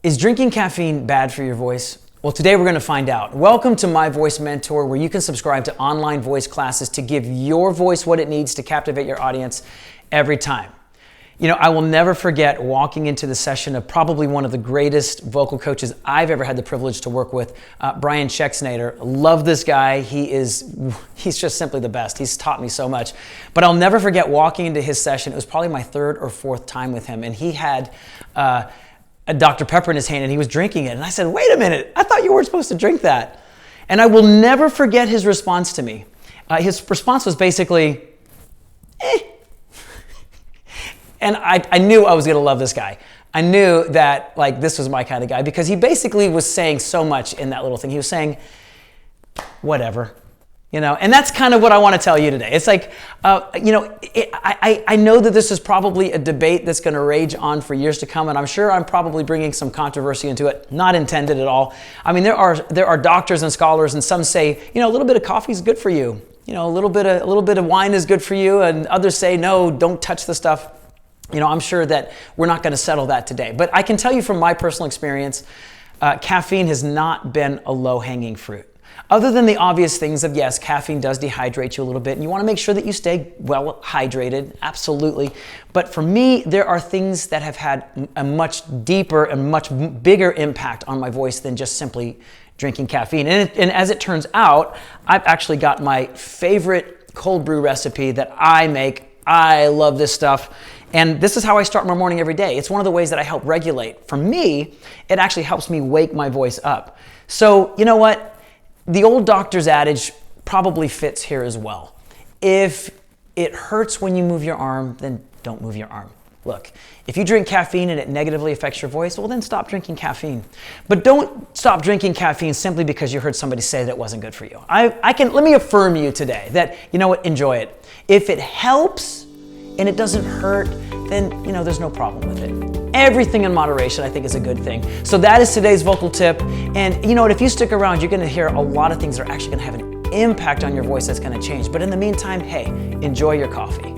Is drinking caffeine bad for your voice? Well, today we're going to find out. Welcome to My Voice Mentor, where you can subscribe to online voice classes to give your voice what it needs to captivate your audience every time. You know, I will never forget walking into the session of probably one of the greatest vocal coaches I've ever had the privilege to work with, Brian Schexnayder. Love this guy. He's just simply the best. He's taught me so much. But I'll never forget walking into his session. It was probably my third or fourth time with him, and he had a Dr. Pepper in his hand and he was drinking it. And I said, wait a minute, I thought you weren't supposed to drink that. And I will never forget his response to me. His response was basically, eh. And I knew I was gonna love this guy. I knew that this was my kind of guy because he basically was saying so much in that little thing. He was saying, whatever. You know, and that's kind of what I want to tell you today. It's like, I know that this is probably a debate that's going to rage on for years to come, and I'm sure I'm probably bringing some controversy into it, not intended at all. I mean, there are doctors and scholars, and some say, you know, a little bit of coffee is good for you. You know, a little bit of wine is good for you, and others say, no, don't touch the stuff. You know, I'm sure that we're not going to settle that today. But I can tell you from my personal experience, caffeine has not been a low-hanging fruit. Other than the obvious things of, yes, caffeine does dehydrate you a little bit, and you want to make sure that you stay well hydrated, absolutely. But for me, there are things that have had a much deeper and much bigger impact on my voice than just simply drinking caffeine. And as it turns out, I've actually got my favorite cold brew recipe that I make. I love this stuff. And this is how I start my morning every day. It's one of the ways that I help regulate. For me, it actually helps me wake my voice up. So, you know what? The old doctor's adage probably fits here as well. If it hurts when you move your arm, then don't move your arm. Look, if you drink caffeine and it negatively affects your voice, well then stop drinking caffeine. But don't stop drinking caffeine simply because you heard somebody say that it wasn't good for you. Let me affirm you today that, you know what, enjoy it. If it helps and it doesn't hurt, then, you know, there's no problem with it. Everything in moderation, I think, is a good thing. So that is today's vocal tip. And you know what, if you stick around, you're gonna hear a lot of things that are actually gonna have an impact on your voice that's gonna change. But in the meantime, hey, enjoy your coffee.